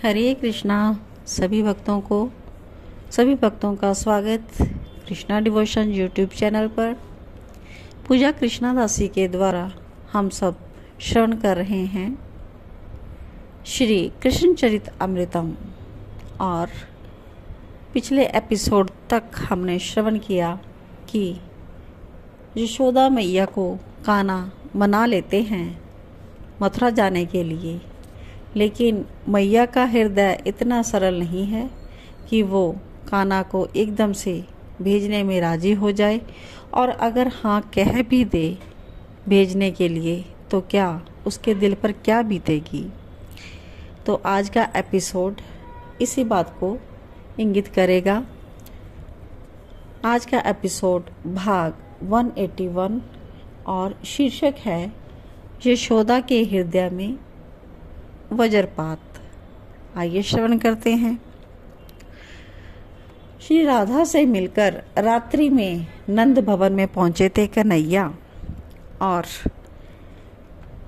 हरे कृष्णा। सभी भक्तों का स्वागत कृष्णा डिवोशन यूट्यूब चैनल पर। पूजा कृष्णा दासी के द्वारा हम सब श्रवण कर रहे हैं श्री कृष्ण चरित अमृतम। और पिछले एपिसोड तक हमने श्रवण किया कि यशोदा मैया को कान्हा मना लेते हैं मथुरा जाने के लिए, लेकिन मैया का हृदय इतना सरल नहीं है कि वो कान्हा को एकदम से भेजने में राजी हो जाए। और अगर हाँ कह भी दे भेजने के लिए तो क्या उसके दिल पर क्या बीतेगी। तो आज का एपिसोड इसी बात को इंगित करेगा। आज का एपिसोड भाग 181 और शीर्षक है यशोदा के हृदय में वज्रपात। आइए श्रवण करते हैं। श्री राधा से मिलकर रात्रि में नंद भवन में पहुंचे थे कन्हैया और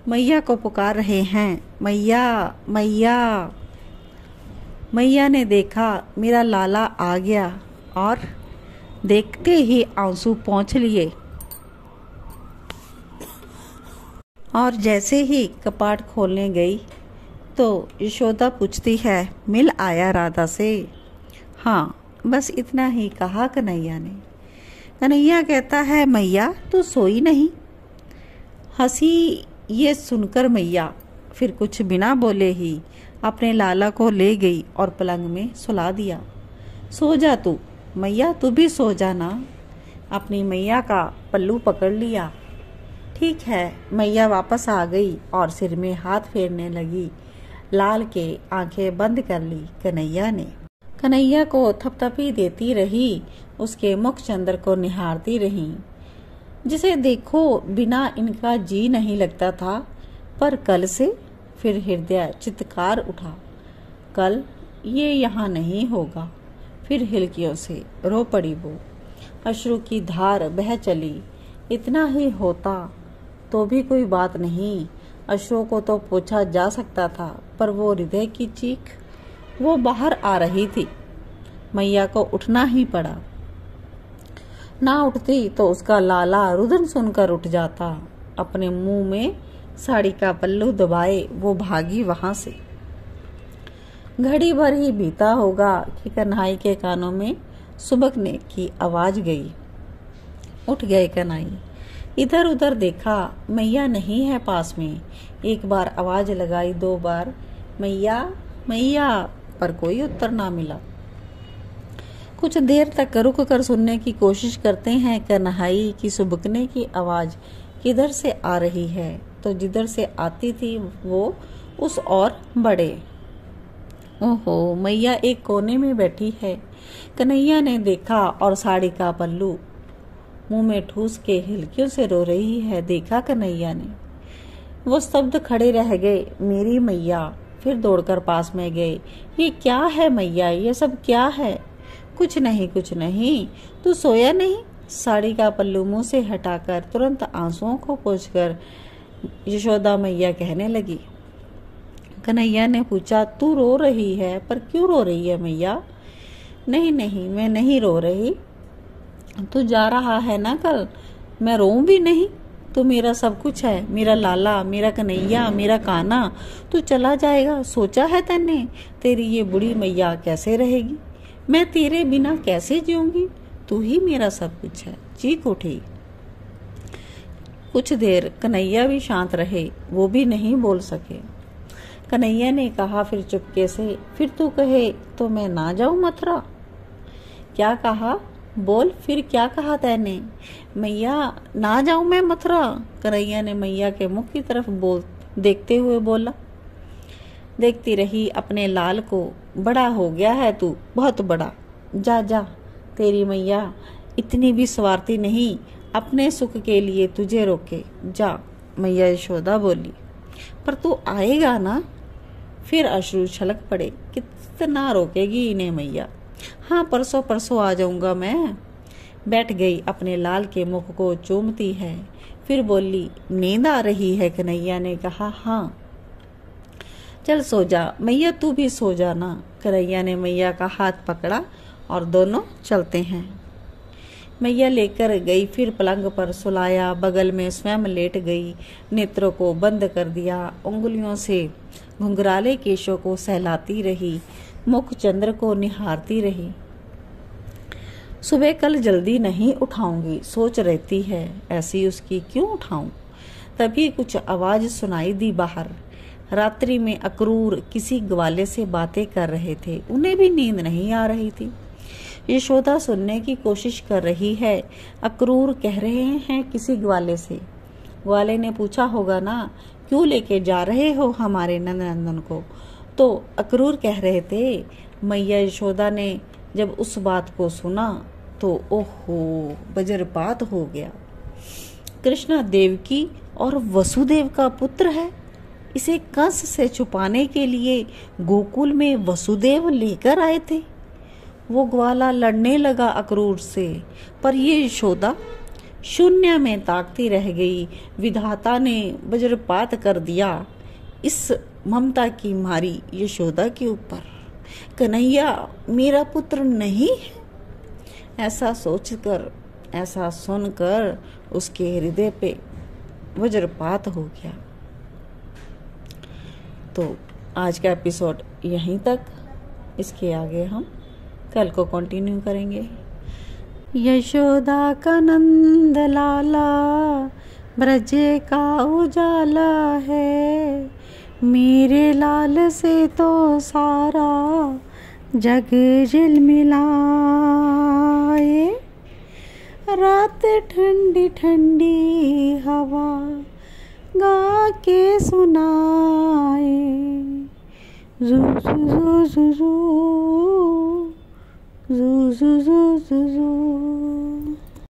मैया को पुकार रहे हैं, मैया मैया। मैया ने देखा मेरा लाला आ गया और देखते ही आंसू पोंछ लिए। और जैसे ही कपाट खोलने गई तो यशोदा पूछती है, मिल आया राधा से? हाँ, बस इतना ही कहा कन्हैया ने। कन्हैया कहता है, मैया तू सोई नहीं? हंसी ये सुनकर मैया फिर कुछ बिना बोले ही अपने लाला को ले गई और पलंग में सुला दिया। सो जा तू मैया, तू भी सो जाना। अपनी मैया का पल्लू पकड़ लिया। ठीक है। मैया वापस आ गई और सिर में हाथ फेरने लगी। लाल के आंखें बंद कर ली कन्हैया ने। कन्हैया को थपथपी देती रही, उसके मुख चंद्र को निहारती रही। जिसे देखो बिना इनका जी नहीं लगता था, पर कल से फिर हृदय चित्कार उठा। कल ये यहाँ नहीं होगा। फिर हिलकियों से रो पड़ी वो। अश्रु की धार बह चली। इतना ही होता तो भी कोई बात नहीं, अश्रुओं को तो पोंछा जा सकता था, पर वो हृदय की चीख वो बाहर आ रही थी। मैया को उठना ही पड़ा। ना उठती तो उसका लाला रुदन सुनकर उठ जाता। अपने मुंह में साड़ी का पल्लू दबाए वो भागी वहां से। घड़ी भर ही बीता होगा कि कन्हई के कानों में सुबकने की आवाज गई। उठ गए कन्हई। इधर उधर देखा, मैया नहीं है पास में। एक बार आवाज लगाई, 2 बार मैया मैया, पर कोई उत्तर ना मिला। कुछ देर तक रुक कर सुनने की कोशिश करते हैं कन्हई की सुबकने की आवाज किधर से आ रही है। तो जिधर से आती थी वो उस और बड़े। ओहो, मैया एक कोने में बैठी है। कन्हैया ने देखा और साड़ी का पल्लू मुंह में ठूस के हिलकियों से रो रही है। देखा कन्हैया ने। वो स्तब्ध खड़े रह गए। मेरी मैया। फिर दौड़कर पास में गए। ये क्या है मैया, ये सब क्या है? कुछ नहीं। तू सोया नहीं? साड़ी का पल्लू मुंह से हटाकर तुरंत आंसुओं को पोंछकर यशोदा मैया कहने लगी। कन्हैया ने पूछा, तू रो रही है, पर क्यों रो रही है मैया? नहीं, मैं नहीं रो रही। तू जा रहा है ना कल? मैं रोऊं भी नहीं। तू मेरा सब कुछ है, मेरा लाला, मेरा कन्हैया, मेरा कान्हा। तू चला जाएगा, सोचा है तैने? तेरी ये बुढ़ी मैया कैसे रहेगी? मैं तेरे बिना कैसे जीऊंगी? तू ही मेरा सब कुछ है। चीख उठी। कुछ देर कन्हैया भी शांत रहे, वो भी नहीं बोल सके। कन्हैया ने कहा फिर चुपके से, फिर तू कहे तो मैं ना जाऊं मथुरा? क्या कहा? बोल, फिर क्या कहा तैने? मैया ना जाऊं मैं मथुरा। कन्हैया ने मैया के मुख की तरफ देखते हुए बोला। देखती रही अपने लाल को। बड़ा हो गया है तू, बहुत बड़ा। जा, तेरी मैया इतनी भी स्वार्थी नहीं, अपने सुख के लिए तुझे रोके। जा, मैया यशोदा बोली। पर तू आएगा ना? फिर अश्रु छलक पड़े। कितना रोकेगी इन्हें मैया? हाँ, परसों आ जाऊंगा मैं। बैठ गई, अपने लाल के मुख को चूमती है। फिर बोली, नींद आ रही है? कन्हैया ने कहा, हाँ। चल सो जा मैया, तू भी सो जा ना। कन्हैया ने मैया का हाथ पकड़ा और दोनों चलते हैं। मैया लेकर गई, फिर पलंग पर सुलाया, बगल में स्वयं लेट गई, नेत्रों को बंद कर दिया, उंगलियों से घुंघराले केशों को सहलाती रही, मुख चंद्र को निहारती रही। सुबह कल जल्दी नहीं उठाऊंगी सोच रहती है, ऐसी उसकी क्यों उठाऊं। तभी कुछ आवाज सुनाई दी बाहर। रात्रि में अक्रूर किसी ग्वाले से बातें कर रहे थे, उन्हें भी नींद नहीं आ रही थी। यशोदा सुनने की कोशिश कर रही है। अक्रूर कह रहे हैं किसी ग्वाले से। ग्वाले ने पूछा होगा ना, क्यों लेके जा रहे हो हमारे नंदनंदन को। तो अक्रूर कह रहे थे। मैया यशोदा ने जब उस बात को सुना तो ओहो, वज्रपात हो गया। कृष्णा देवकी और वसुदेव का पुत्र है। इसे कंस से छुपाने के लिए गोकुल में वसुदेव लेकर आए थे। वो ग्वाला लड़ने लगा अक्रूर से, पर ये यशोदा शून्य में ताकती रह गई। विधाता ने वज्रपात कर दिया इस ममता की मारी यशोदा के ऊपर। कन्हैया मेरा पुत्र नहीं है, ऐसा सोचकर, ऐसा सुनकर उसके हृदय पे वज्रपात हो गया। तो आज का एपिसोड यहीं तक। इसके आगे हम कल को कंटिन्यू करेंगे। यशोदा का नंद लाला ब्रज का उजाला है, मेरे लाल से तो सारा जग झिलमिलाए। रात ठंडी ठंडी हवा गा के सुनाए, जू जू जू जू जू जू जू जू जू।